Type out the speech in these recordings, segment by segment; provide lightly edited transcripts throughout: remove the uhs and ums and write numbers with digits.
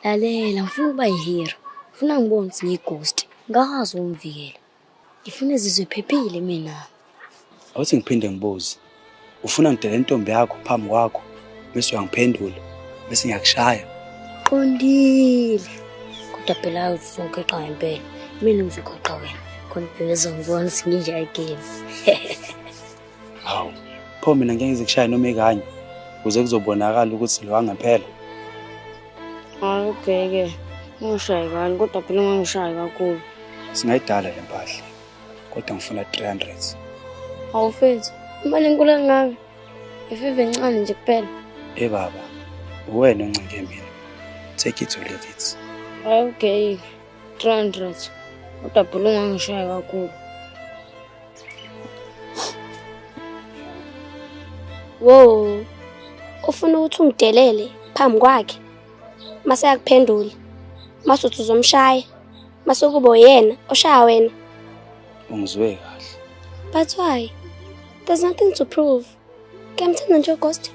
Lalela, ngifuna ukuba yihero. Ngifuna ngibone ukuthi ngiyighost. Ngakwazi ukumvikela. Ngifuna izizwe phephile mina. Awuthi ngiphinde ngibuze. Ufuna ngidele intombi yakho phambi kwakho bese uyangiphendula bese ngiyakushaya. Qondile. Kodwa phela uzokeqa ngempela. Mina ngizokeqa wena. Khona phela uzongibona ukuthi nginje again. Hawu, pho mina ngeke ngizikushaya noma ekanye. Kuze kuzobonakala ukuthi lo wangempela. Okay-ke. Ngishaye kani kodwa phela ngishaye kakhulu. Singayidala le mpahla. Kodwa ngifuna 300. Awufethu. Imali enkulu ngawe. Ifive encane nje kuphela. Baba. Uwena oncinge mina. Take it or leave it. Okay. 300. Kodwa phela ungangishaya kakhulu. Wo. Ufuna ukuthi ungidelele phambi kwakhe. Mase yakuphendula. Mase uthi uzomshaya. Mase kuba yena oshaya wena. Ungizwe kahle. But why? There's nothing to prove. Ngemthanda nje ghost.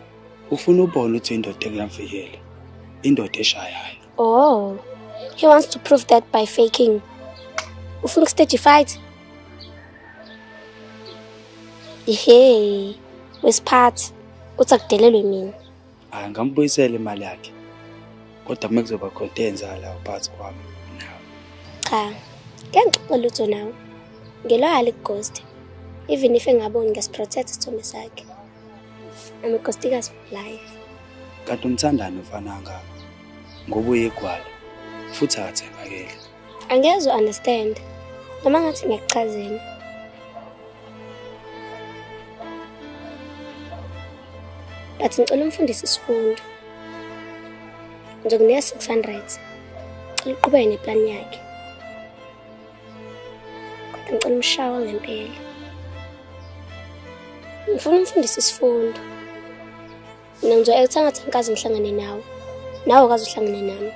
Ufuna ubone ukuthi indoda ekuyamvikela. Indoda eshayayo. Oh. He wants to prove that by faking. Ufuna stage fight. Hey. Wesiphathi. Uthi akudelelwe mina. Hayi ngambuyisela imali yakhe. Kodwa mekuzoba khona enzala uphathi kwami. Cha. Ngiyangixoxa lutho nawe. Ngeloyal ghost. Even if engaboni ngesiprotect isithombe sakhe. I'm a ghostikazi for life. Kanti umthandana ufana ngakho. Ngoba uyegwala futhi akathembakele. Angeze understand. Noma ngathi ngiyakuchazela. Bathi ngicela umfundisi isifundo. Ngizokunika 600. Ngicela uqhubeke neplan yakhe. Kodwa ngicela umshawa ngempela. Ngifuna umfundisi isifundo. Mina ngizoyetha ngathi ngikaze ngihlangane nawe. Nawe ukaze uhlangane nami.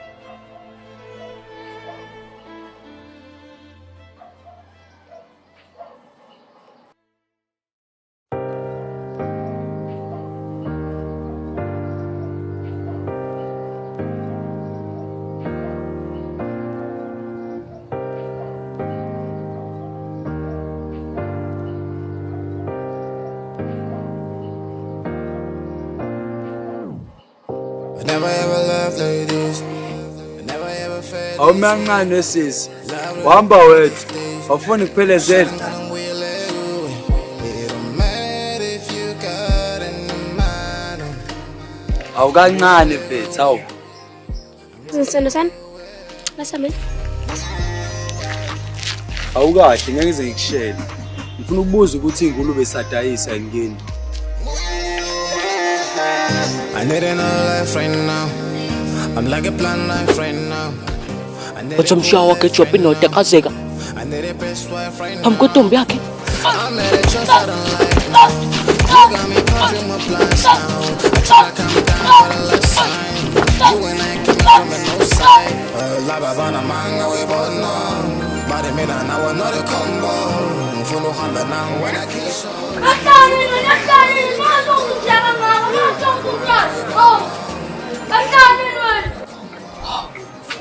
Never ever loved like this. Never ever felt. Awumancane sisi. Wahamba wethu. Awufuni kuphelezela. Awukancane mfethu, awu. Sinselo sana. Lasambe. Awukahle ngeke ngize ngikushele. Ngifuna ukubuza ukuthi ingulube sadayisa yini. I need another life right now. I'm like a plan life right now. Bathi umshawa wakhe job indoda ekazeka. I need a best wife right now. Phambi yakhe. I'm at a trust I don't like. You got me pumping my plans now. I try to come down for the last time. You and I came from the no side. La babana manga we both know. Body me now another combo. Follow Honda now when I kiss you.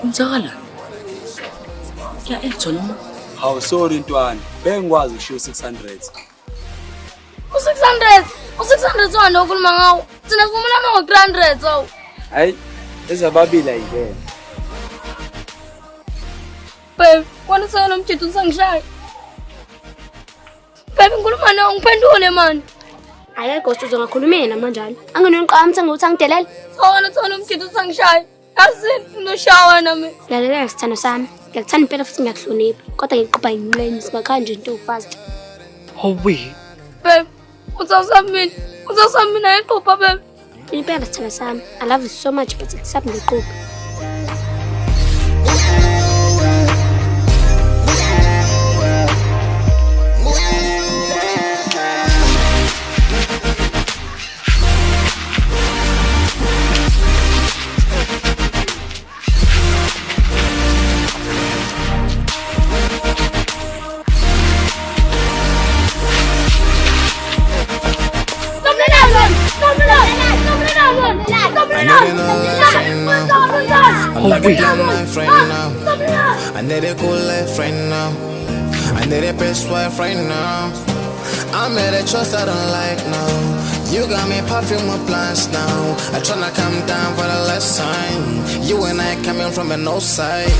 Umzakala. Ya etho noma? Hawu sorry ntwana. Bengikwazi ukushiya 600. U600. U600 wona okuluma ngawo. Thina sivumelana ngo300 awu. Hayi, ezababili ayikene. Babe, kwani sona umthetho usangishaya. Babe ngikuluma nawe ngiphendule manje. Hayi ghost uzongakhuluma yena manjalo. Angenoniqamtha ngokuthi angidelele. Sona umthetho usangishaya. Asini noshawa nami. Lalela sithando sami. Ngiyakuthanda impela futhi ngiyakuhlonipha. Kodwa ngiqhubha inqeni singakhaya nje into fast. Hawi. Babe, uzasamina eqhubha babe. Impela sithando sami. I love you so much but kusabe ngiqhubha. like a young life right now. I need a cool life right now. I need a best wife right now. I made a choice I don't like now. You got me puffing with plans now. I tryna come down for the last time. You and I coming from a no side.